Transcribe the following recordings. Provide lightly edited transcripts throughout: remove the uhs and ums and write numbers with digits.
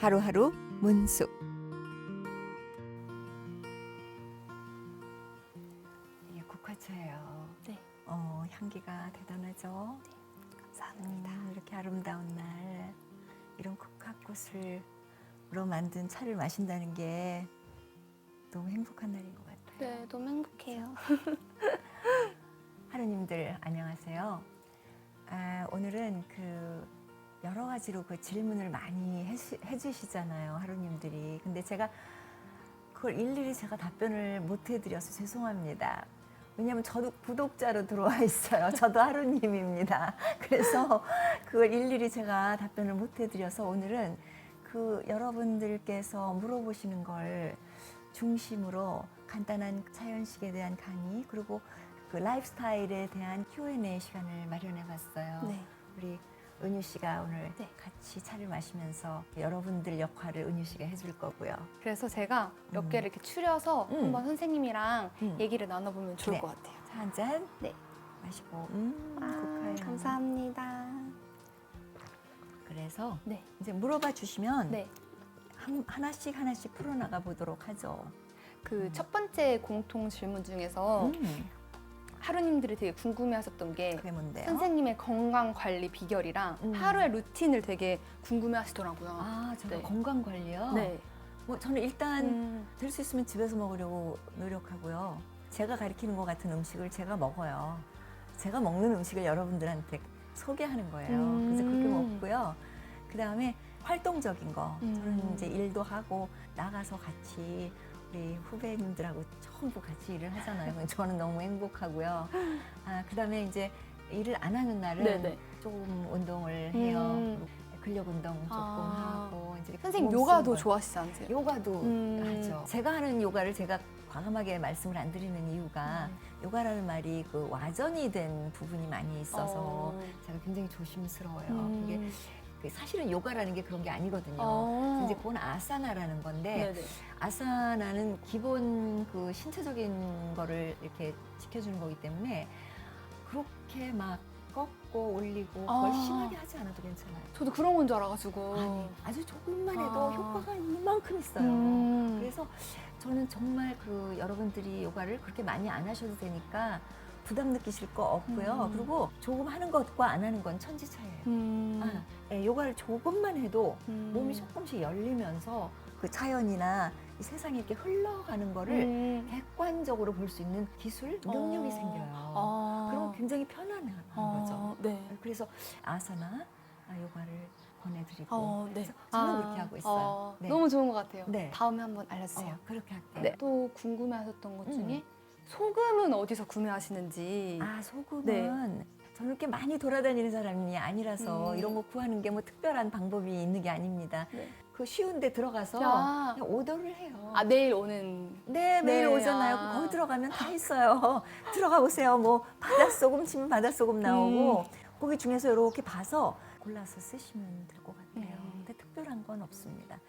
하루하루 문숙. 이게 국화차예요. 네. 향기가 대단하죠. 네, 감사합니다. 이렇게 아름다운 날 이런 국화꽃으로 만든 차를 마신다는 게 너무 행복한 날인 것 같아요. 네, 너무 행복해요. 하루님들 안녕하세요. 오늘은 여러 가지로 질문을 많이 해주시잖아요, 하루님들이. 근데 제가 그걸 일일이 제가 답변을 못 해드려서 죄송합니다. 왜냐하면 저도 구독자로 들어와 있어요. 저도 하루님입니다. 그래서 그걸 일일이 제가 답변을 못 해드려서 오늘은 여러분들께서 물어보시는 걸 중심으로 간단한 차연식에 대한 강의, 그리고 라이프스타일에 대한 Q&A 시간을 마련해 봤어요. 네. 우리 은유 씨가 오늘 네. 같이 차를 마시면서 여러분들 역할을 은유 씨가 해줄 거고요. 그래서 제가 몇 개를 이렇게 추려서 한번 선생님이랑 음. 얘기를 나눠보면 좋을 네. 것 같아요. 차 한 잔 네. 마시고 아, 감사합니다. 그래서 네. 이제 물어봐 주시면 네. 하나씩 풀어나가 보도록 하죠. 첫 번째 공통 질문 중에서 하루님들이 되게 궁금해하셨던 게 그게 뭔데요? 선생님의 건강 관리 비결이랑 하루의 루틴을 되게 궁금해하시더라고요. 아, 제가 네. 건강 관리요? 네. 저는 일단 될 수 있으면 집에서 먹으려고 노력하고요. 제가 가리키는 것 같은 음식을 제가 먹어요. 제가 먹는 음식을 여러분들한테 소개하는 거예요. 그래서 그렇게 먹고요. 그 다음에 활동적인 거. 저는 이제 일도 하고 나가서 같이 우리 후배님들하고 전부 같이 일을 하잖아요. 저는 너무 행복하고요. 그 다음에 이제 일을 안 하는 날은 네네. 조금 운동을 해요. 근력 운동 조금 하고. 이제 선생님 몸 요가도 쓰는 걸. 좋아하시지 않으세요? 요가도 하죠. 제가 하는 요가를 제가 과감하게 말씀을 안 드리는 이유가 요가라는 말이 와전이 된 부분이 많이 있어서 제가 굉장히 조심스러워요. 그게 사실은 요가라는 게 그런 게 아니거든요. 이제 그건 아사나라는 건데 네네. 아사나는 기본 신체적인 거를 이렇게 지켜주는 거기 때문에 그렇게 막 꺾고 올리고 그걸 심하게 하지 않아도 괜찮아요. 저도 그런 건 줄 알아가지고. 아니, 아주 조금만 해도 효과가 이만큼 있어요. 그래서 저는 정말 여러분들이 요가를 그렇게 많이 안 하셔도 되니까 부담 느끼실 거 없고요. 그리고 조금 하는 것과 안 하는 건 천지 차이예요. 요가를 조금만 해도 몸이 조금씩 열리면서 차연이나 이 세상에 이렇게 흘러가는 거를 객관적으로 볼 수 있는 기술, 능력이 생겨요. 그럼 굉장히 편안한 거죠. 네. 그래서 아사나 요가를 권해드리고 네. 그래서 저는 그렇게 하고 있어요. 네. 너무 좋은 것 같아요. 네. 다음에 한번 알려주세요. 그렇게 할게요. 네. 또 궁금해하셨던 것 중에 소금은 어디서 구매하시는지. 소금은 네. 저는 이렇게 많이 돌아다니는 사람이 아니라서 이런 거 구하는 게 특별한 방법이 있는 게 아닙니다. 네. 쉬운 데 들어가서 아. 그냥 오더를 해요. 내일 오는. 네, 매일 네. 오잖아요. 거기 들어가면 다 있어요. 들어가 보세요. 바닷소금 치면 바닷소금 나오고 거기 중에서 이렇게 봐서 골라서 쓰시면 될 것 같아요. 근데 특별한 건 없습니다.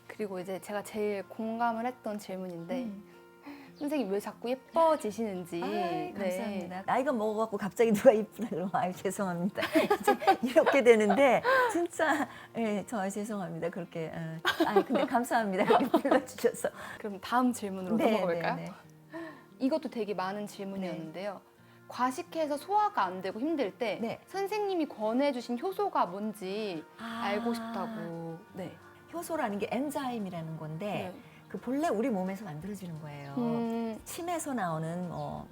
그리고 이제 제가 제일 공감을 했던 질문인데 선생님 왜 자꾸 예뻐지시는지. 감사합니다. 나이가 먹어갖고 갑자기 누가 이쁘다 그러면 죄송합니다. 이제 이렇게 되는데 진짜 저 죄송합니다. 그렇게 근데 감사합니다. 이렇게 불러주셔서. 그럼 다음 질문으로 네, 넘어가 볼까요? 네, 네. 이것도 되게 많은 질문이었는데요. 과식해서 소화가 안 되고 힘들 때 네. 선생님이 권해주신 효소가 뭔지 알고 싶다고. 네. 효소라는 게 엔자임이라는 건데 본래 우리 몸에서 만들어지는 거예요. 침에서 나오는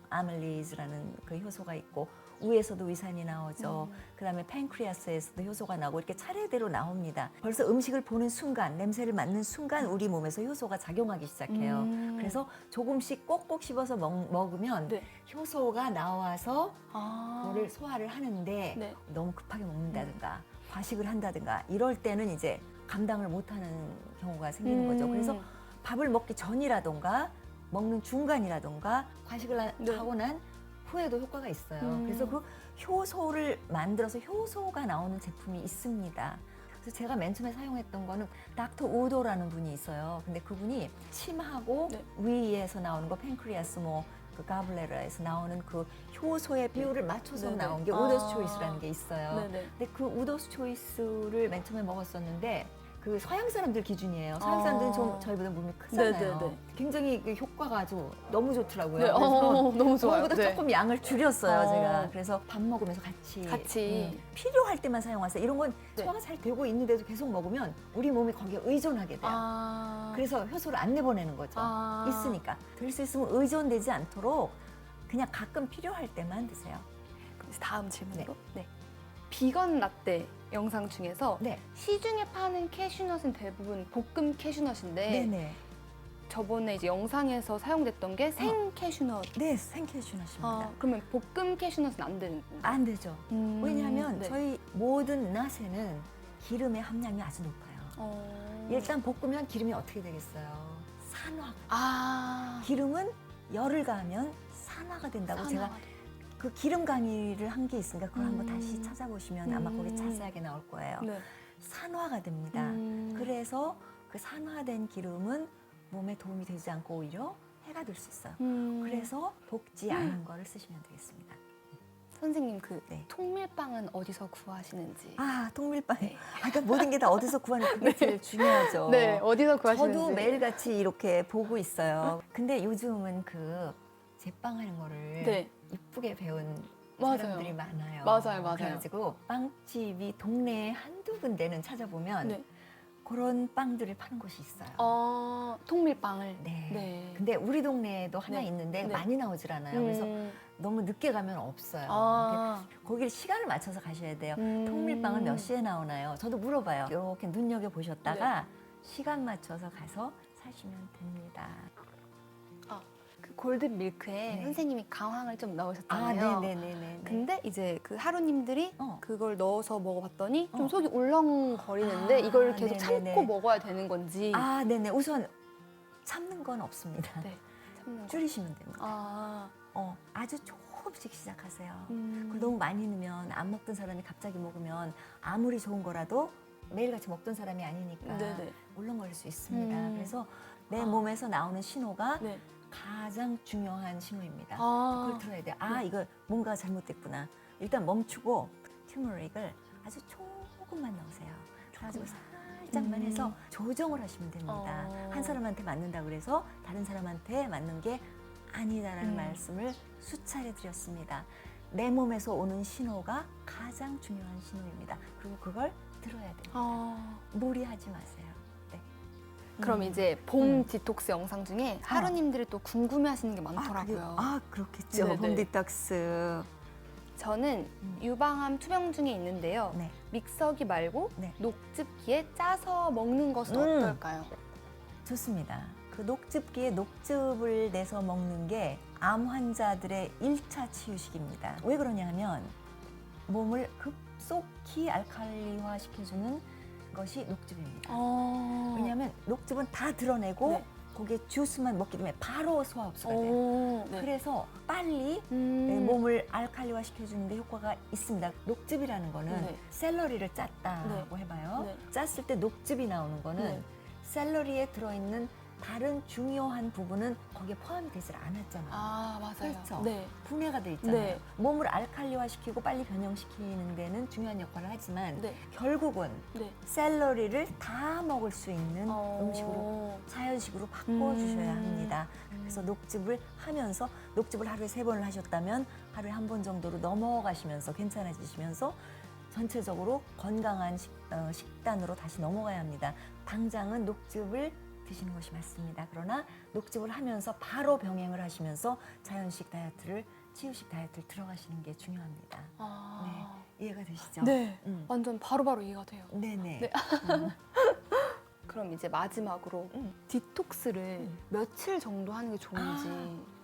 아밀리즈라는 효소가 있고 우에서도 위산이 나오죠. 그다음에 팬크리아스에서도 효소가 나오고 이렇게 차례대로 나옵니다. 벌써 음식을 보는 순간, 냄새를 맡는 순간 우리 몸에서 효소가 작용하기 시작해요. 그래서 조금씩 꼭꼭 씹어서 먹으면 효소가 나와서 그거를 소화를 하는데 너무 급하게 먹는다든가 과식을 한다든가 이럴 때는 이제 감당을 못하는 경우가 생기는 거죠. 그래서 밥을 먹기 전이라던가 먹는 중간이라던가 과식을 하고 난 후에도 효과가 있어요. 그래서 효소를 만들어서 효소가 나오는 제품이 있습니다. 그래서 제가 맨 처음에 사용했던 거는 닥터 우도라는 분이 있어요. 근데 그분이 침하고 위에서 나오는 거 팬크리아스 가블레라에서 나오는 효소의 비율을 맞춰서 나온 게 우더스 초이스라는 게 있어요. 근데 우더스 초이스를 맨 처음에 먹었었는데 그 서양 사람들 기준이에요. 서양 사람들은 좀 저희보다 몸이 크잖아요. 네네네. 굉장히 그 효과가 아주 너무 좋더라고요. 네, 그래서 너무 좋아요. 그거보다 네. 조금 양을 줄였어요, 어. 제가. 그래서 밥 먹으면서 같이 필요할 때만 사용하세요. 이런 건 네. 소화가 잘 되고 있는데도 계속 먹으면 우리 몸이 거기에 의존하게 돼요. 그래서 효소를 안 내보내는 거죠. 있으니까. 될 수 있으면 의존되지 않도록 그냥 가끔 필요할 때만 드세요. 그럼 이제 다음 질문으로. 네. 비건 라떼 영상 중에서 네. 시중에 파는 캐슈넛은 대부분 볶음 캐슈넛인데 네네. 저번에 이제 영상에서 사용됐던 게 생 캐슈넛. 네, 생캐슈넛입니다. 그러면 볶음 캐슈넛은 안 되는 건가요? 안 되죠. 왜냐하면 네. 저희 모든 낫에는 기름의 함량이 아주 높아요. 일단 볶으면 기름이 어떻게 되겠어요? 산화. 기름은 열을 가하면 산화가 된다고 제가 그 기름 강의를 한 게 있으니까 그걸 한번 다시 찾아보시면 아마 거기 자세하게 나올 거예요. 네. 산화가 됩니다. 그래서 그 산화된 기름은 몸에 도움이 되지 않고 오히려 해가 될 수 있어요. 그래서 볶지 않은 거를 쓰시면 되겠습니다. 선생님 그 네. 통밀빵은 어디서 구하시는지. 통밀빵. 네. 그러니까 모든 게 다 어디서 구하는 그게 제일 중요하죠. 네, 어디서 구하시는지. 저도 매일같이 이렇게 보고 있어요. 근데 요즘은 그 제빵하는 거를 네. 이쁘게 배운 맞아요. 사람들이 많아요. 맞아요. 그래가지고 빵집이 동네에 한두 군데는 찾아보면 네. 그런 빵들을 파는 곳이 있어요. 통밀빵을. 네. 네. 근데 우리 동네에도 하나 네. 있는데 네. 많이 나오질 않아요. 그래서 너무 늦게 가면 없어요. 거기를 시간을 맞춰서 가셔야 돼요. 통밀빵은 몇 시에 나오나요? 저도 물어봐요. 이렇게 눈여겨 보셨다가 시간 맞춰서 가서 사시면 됩니다. 그 골든 밀크에 네. 선생님이 강황을 좀 넣으셨잖아요. 네네네네. 근데 이제 그 하루님들이 어. 그걸 넣어서 먹어봤더니 좀 어. 속이 울렁거리는데 이걸 계속 네네네. 참고 먹어야 되는 건지. 네네. 우선 참는 건 없습니다. 네. 참는 거. 줄이시면 됩니다. 아주 조금씩 시작하세요. 그걸 너무 많이 넣으면 안 먹던 사람이 갑자기 먹으면 아무리 좋은 거라도 매일같이 먹던 사람이 아니니까 네네. 울렁거릴 수 있습니다. 그래서 내 몸에서 나오는 신호가 네. 가장 중요한 신호입니다. 그걸 들어야 돼요. 이거 뭔가 잘못됐구나. 일단 멈추고 튜머릭을 아주 조금만 넣으세요. 그래가지고 살짝만 해서 조정을 하시면 됩니다. 한 사람한테 맞는다 그래서 다른 사람한테 맞는 게 아니다라는 말씀을 수차례 드렸습니다. 내 몸에서 오는 신호가 가장 중요한 신호입니다. 그리고 그걸 들어야 됩니다. 무리하지 마세요. 네. 그럼 이제 봄 디톡스 영상 중에 하루님들이 또 궁금해하시는 게 많더라고요. 그렇겠죠. 네네. 봄 디톡스. 저는 유방암 투병 중에 있는데요. 네. 믹서기 말고 네. 녹즙기에 짜서 먹는 것은 어떨까요? 좋습니다. 그 녹즙기에 녹즙을 내서 먹는 게 암 환자들의 1차 치유식입니다. 왜 그러냐 하면 몸을 급속히 알칼리화 시켜주는 것이 녹즙입니다. 왜냐하면 녹즙은 다 드러내고 네. 거기에 주스만 먹기 때문에 바로 소화 흡수가 돼요. 네. 그래서 빨리 몸을 알칼리화 시켜주는 데 효과가 있습니다. 녹즙이라는 거는 네. 샐러리를 짰다고 해봐요. 네. 짰을 때 녹즙이 나오는 거는 네. 샐러리에 들어있는 다른 중요한 부분은 거기에 포함이 되질 않았잖아요. 맞아요. 그렇죠. 네. 분해가 돼 있잖아요. 네. 몸을 알칼리화 시키고 빨리 변형시키는 데는 중요한 역할을 하지만 네. 결국은 네. 샐러리를 다 먹을 수 있는 음식으로 자연식으로 바꿔주셔야 합니다. 그래서 녹즙을 하면서 녹즙을 하루에 3번을 하셨다면 하루에 1번 정도로 넘어가시면서 괜찮아지시면서 전체적으로 건강한 식단으로 다시 넘어가야 합니다. 당장은 녹즙을 드시는 것이 맞습니다. 그러나 녹즙을 하면서 바로 병행을 하시면서 자연식 다이어트를 치유식 다이어트를 들어가시는 게 중요합니다. 네, 이해가 되시죠? 네. 완전 바로바로 이해가 돼요. 네네. 네. 그럼 이제 마지막으로 디톡스를 며칠 정도 하는 게 좋은지.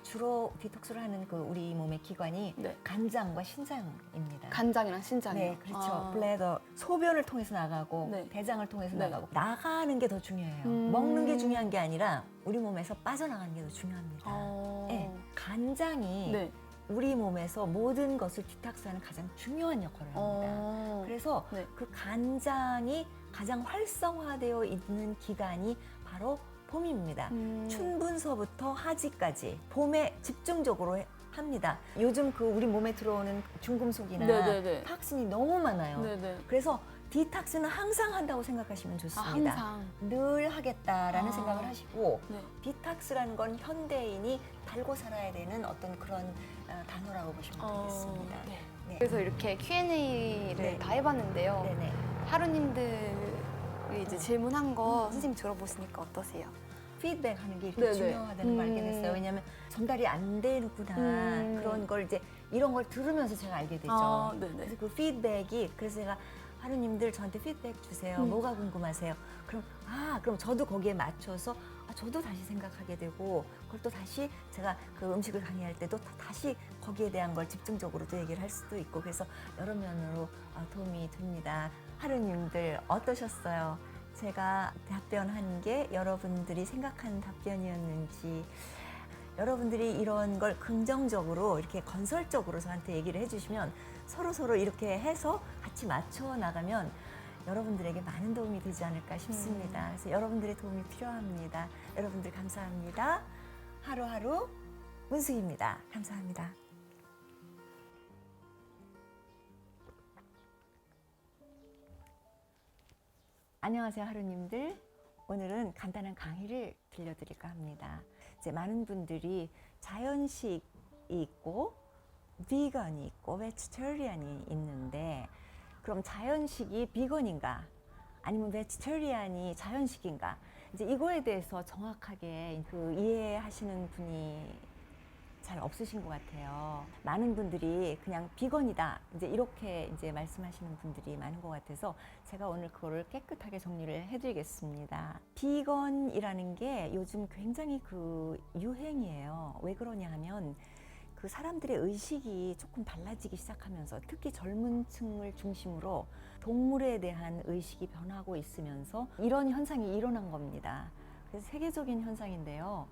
주로 디톡스를 하는 그 우리 몸의 기관이 네. 간장과 신장입니다. 간장이랑 신장이요? 네, 그렇죠. 블레더 소변을 통해서 나가고 네. 대장을 통해서 네. 나가고 나가는 게 더 중요해요. 먹는 게 중요한 게 아니라 우리 몸에서 빠져나가는 게 더 중요합니다. 네, 간장이 네. 우리 몸에서 모든 것을 디톡스하는 가장 중요한 역할을 합니다. 그래서 네. 그 간장이 가장 활성화되어 있는 기간이 바로 봄입니다. 춘분서부터 하지까지 봄에 집중적으로 합니다. 요즘 그 우리 몸에 들어오는 중금속이나 네네네. 탁신이 너무 많아요. 네네. 그래서 디탁스는 항상 한다고 생각하시면 좋습니다. 항상. 늘 하겠다라는 생각을 하시고 네. 디탁스라는 건 현대인이 달고 살아야 되는 어떤 그런 단어라고 보시면 되겠습니다. 네. 네. 그래서 이렇게 Q&A를 네. 다 해봤는데요. 네네. 하루님들이 이제 질문한 거 선생님 들어보시니까 어떠세요? 피드백하는 게 이렇게 네네. 중요하다는 걸 알게 됐어요. 왜냐하면 전달이 안 되는구나 그런 걸 이제 이런 걸 들으면서 제가 알게 되죠. 네네. 그래서 그 피드백이 그래서 제가 하루님들 저한테 피드백 주세요. 뭐가 궁금하세요? 그럼 저도 거기에 맞춰서 저도 다시 생각하게 되고 그걸 또 다시 제가 그 음식을 강의할 때도 다시 거기에 대한 걸 집중적으로 또 얘기를 할 수도 있고 그래서 여러 면으로 도움이 됩니다. 하루님들 어떠셨어요? 제가 답변한 게 여러분들이 생각하는 답변이었는지 여러분들이 이런 걸 긍정적으로 이렇게 건설적으로 저한테 얘기를 해주시면 서로 이렇게 해서 같이 맞춰 나가면 여러분들에게 많은 도움이 되지 않을까 싶습니다. 그래서 여러분들의 도움이 필요합니다. 여러분들 감사합니다. 하루하루 문숙입니다. 감사합니다. 안녕하세요, 하루님들. 오늘은 간단한 강의를 들려드릴까 합니다. 이제 많은 분들이 자연식이 있고 비건이 있고 베지터리안이 있는데 그럼 자연식이 비건인가 아니면 베지터리안이 자연식인가 이제 이거에 대해서 정확하게 이해하시는 분이 잘 없으신 것 같아요. 많은 분들이 그냥 비건이다 이렇게 말씀하시는 분들이 많은 것 같아서 제가 오늘 그거를 깨끗하게 정리를 해드리겠습니다. 비건이라는 게 요즘 굉장히 유행이에요. 왜 그러냐 하면 그 사람들의 의식이 조금 달라지기 시작하면서 특히 젊은 층을 중심으로 동물에 대한 의식이 변하고 있으면서 이런 현상이 일어난 겁니다. 그래서 세계적인 현상인데요.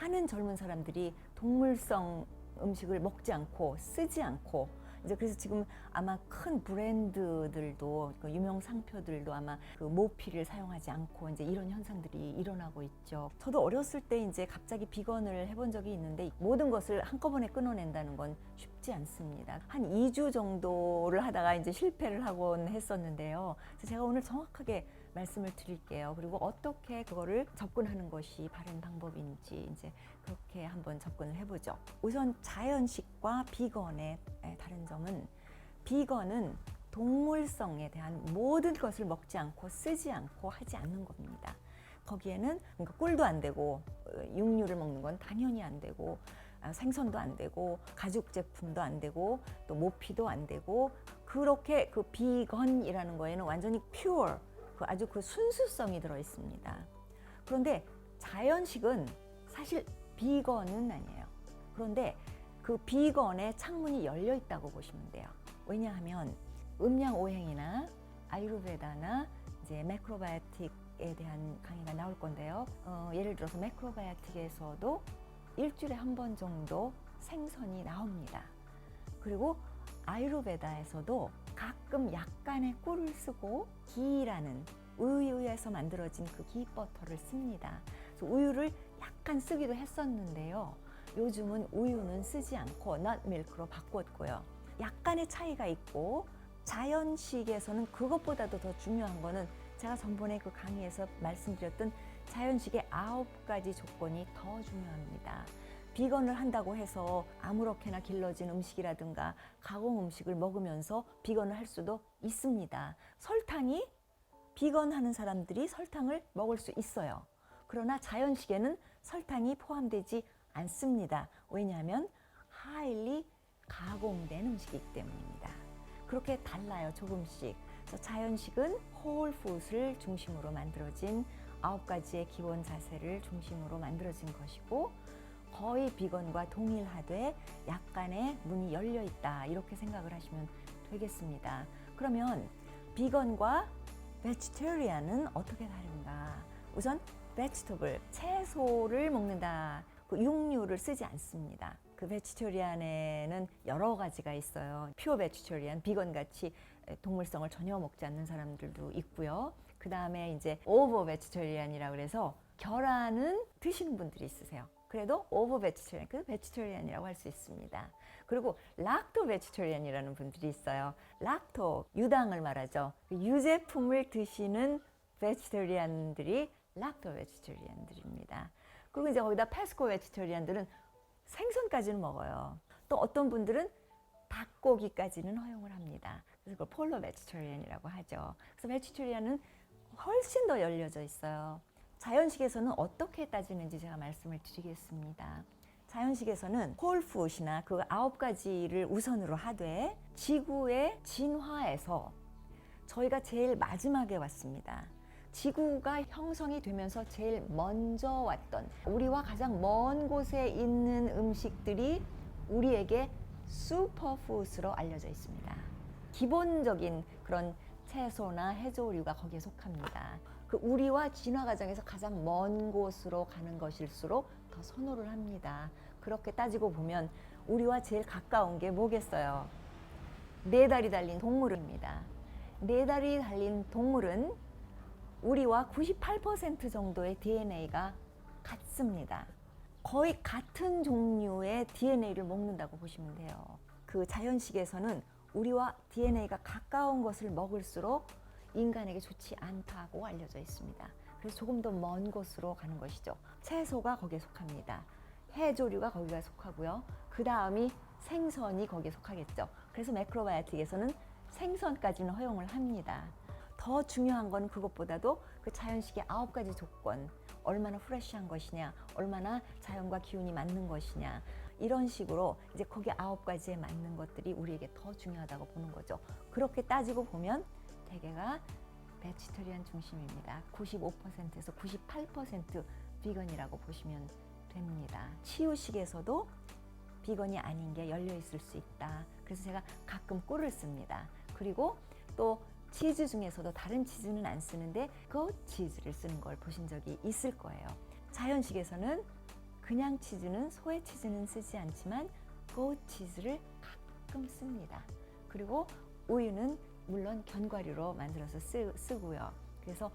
많은 젊은 사람들이 동물성 음식을 먹지 않고 쓰지 않고 그래서 지금 아마 큰 브랜드들도 유명 상표들도 아마 모피를 사용하지 않고 이런 현상들이 일어나고 있죠. 저도 어렸을 때 갑자기 비건을 해본 적이 있는데 모든 것을 한꺼번에 끊어낸다는 건 쉽지 않습니다. 한 2주 정도를 하다가 실패를 하곤 했었는데요. 그래서 제가 오늘 정확하게 말씀을 드릴게요. 그리고 어떻게 그거를 접근하는 것이 바른 방법인지 그렇게 한번 접근을 해보죠. 우선 자연식과 비건의 다른 점은 비건은 동물성에 대한 모든 것을 먹지 않고 쓰지 않고 하지 않는 겁니다. 거기에는 그러니까 꿀도 안 되고 육류를 먹는 건 당연히 안 되고 생선도 안 되고 가죽 제품도 안 되고 또 모피도 안 되고 그렇게 비건이라는 거에는 완전히 pure 아주 순수성이 들어 있습니다. 그런데 자연식은 사실 비건은 아니에요. 그런데 비건의 창문이 열려 있다고 보시면 돼요. 왜냐하면 음양오행이나 아유르베다나 매크로바이오틱에 대한 강의가 나올 건데요. 예를 들어서 매크로바이오틱에서도 일주일에 한 번 정도 생선이 나옵니다. 그리고 아유르베다에서도 가끔 약간의 꿀을 쓰고 기라는 우유에서 만들어진 기버터를 씁니다. 그래서 우유를 약간 쓰기도 했었는데요. 요즘은 우유는 쓰지 않고 넛밀크로 바꿨고요. 약간의 차이가 있고 자연식에서는 그것보다도 더 중요한 거는 제가 전번에 강의에서 말씀드렸던 자연식의 9가지 조건이 더 중요합니다. 비건을 한다고 해서 아무렇게나 길러진 음식이라든가 가공 음식을 먹으면서 비건을 할 수도 있습니다. 비건 하는 사람들이 설탕을 먹을 수 있어요. 그러나 자연식에는 설탕이 포함되지 않습니다. 왜냐하면 하일리 가공된 음식이기 때문입니다. 그렇게 달라요, 조금씩. 그래서 자연식은 홀 푸드를 중심으로 만들어진 9가지의 기본 자세를 중심으로 만들어진 것이고 거의 비건과 동일하되 약간의 문이 열려 있다 이렇게 생각을 하시면 되겠습니다. 그러면 비건과 베지테리안은 어떻게 다른가? 우선 베지터블, 채소를 먹는다. 육류를 쓰지 않습니다. 베지테리안에는 여러 가지가 있어요. 퓨어 베지테리안, 비건 같이 동물성을 전혀 먹지 않는 사람들도 있고요. 그 다음에 오버 베지테리안이라고 그래서 계란은 드시는 분들이 있으세요. 그래도 오버 베지테리안, 베지테리안이라고 할 수 있습니다. 그리고 락토 베지테리안이라는 분들이 있어요. 락토, 유당을 말하죠. 유제품을 드시는 베지테리안들이 락토 베지테리안들입니다. 그리고 이제 거기다 페스코 베지테리안들은 생선까지는 먹어요. 또 어떤 분들은 닭고기까지는 허용을 합니다. 그래서 그걸 폴로 베지테리안이라고 하죠. 그래서 베지테리안은 훨씬 더 열려져 있어요. 자연식에서는 어떻게 따지는지 제가 말씀을 드리겠습니다. 자연식에서는 홀푸드나 그 9가지를 우선으로 하되 지구의 진화에서 저희가 제일 마지막에 왔습니다. 지구가 형성이 되면서 제일 먼저 왔던 우리와 가장 먼 곳에 있는 음식들이 우리에게 슈퍼푸드로 알려져 있습니다. 기본적인 그런 채소나 해조류가 거기에 속합니다. 그 우리와 진화 과정에서 가장 먼 곳으로 가는 것일수록 더 선호를 합니다. 그렇게 따지고 보면 우리와 제일 가까운 게 뭐겠어요? 4다리 달린 동물입니다. 4다리 달린 동물은 우리와 98% 정도의 DNA가 같습니다. 거의 같은 종류의 DNA를 먹는다고 보시면 돼요. 그 자연식에서는 우리와 DNA가 가까운 것을 먹을수록 인간에게 좋지 않다고 알려져 있습니다. 그래서 조금 더 먼 곳으로 가는 것이죠. 채소가 거기에 속합니다. 해조류가 거기에 속하고요. 그 다음이 생선이 거기에 속하겠죠. 그래서 매크로바이오틱에서는 생선까지는 허용을 합니다. 더 중요한 건 그것보다도 그 자연식의 9가지 조건, 얼마나 프레시한 것이냐, 얼마나 자연과 기운이 맞는 것이냐, 이런 식으로 이제 거기 9가지에 맞는 것들이 우리에게 더 중요하다고 보는 거죠. 그렇게 따지고 보면 대개가 베지테리안 중심입니다. 95%에서 98% 비건이라고 보시면 됩니다. 치유식에서도 비건이 아닌 게 열려 있을 수 있다. 그래서 제가 가끔 꿀을 씁니다. 그리고 또 치즈 중에서도 다른 치즈는 안 쓰는데 그 치즈를 쓰는 걸 보신 적이 있을 거예요. 자연식에서는 그냥 치즈는, 소의 치즈는 쓰지 않지만 그 치즈를 가끔 씁니다. 그리고 우유는 물론 견과류로 만들어서 쓰고요. 그래서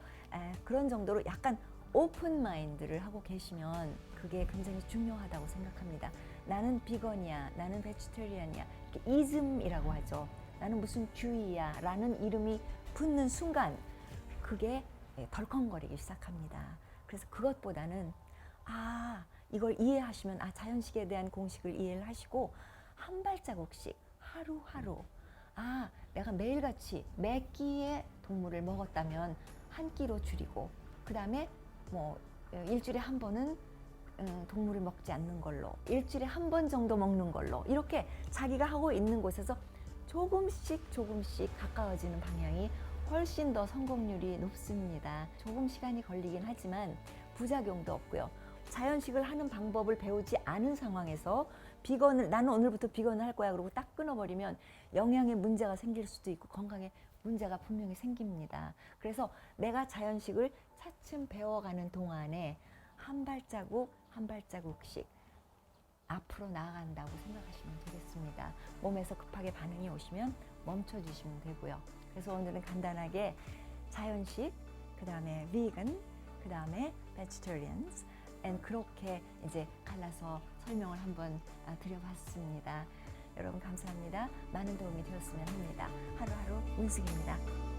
그런 정도로 약간 오픈 마인드를 하고 계시면 그게 굉장히 중요하다고 생각합니다. 나는 비건이야, 나는 베지테리안이야, 이렇게 이즘이라고 하죠. 나는 무슨 주의야 라는 이름이 붙는 순간 그게 덜컹거리기 시작합니다. 그래서 그것보다는 이걸 이해하시면 자연식에 대한 공식을 이해를 하시고 한 발자국씩 하루하루 내가 매일같이 몇 끼의 동물을 먹었다면 한 끼로 줄이고 그 다음에 뭐 일주일에 한 번은 동물을 먹지 않는 걸로, 일주일에 한 번 정도 먹는 걸로, 이렇게 자기가 하고 있는 곳에서 조금씩 가까워지는 방향이 훨씬 더 성공률이 높습니다. 조금 시간이 걸리긴 하지만 부작용도 없고요. 자연식을 하는 방법을 배우지 않은 상황에서 나는 오늘부터 비건을 할 거야 그러고 딱 끊어버리면 영양에 문제가 생길 수도 있고 건강에 문제가 분명히 생깁니다. 그래서 내가 자연식을 차츰 배워가는 동안에 한 발자국씩 앞으로 나아간다고 생각하시면 되겠습니다. 몸에서 급하게 반응이 오시면 멈춰주시면 되고요. 그래서 오늘은 간단하게 자연식, 그 다음에 비건, 그 다음에 베지테리언스, 그렇게 이제 갈라서 설명을 한번 드려봤습니다. 여러분 감사합니다. 많은 도움이 되었으면 합니다. 하루하루 운승입니다.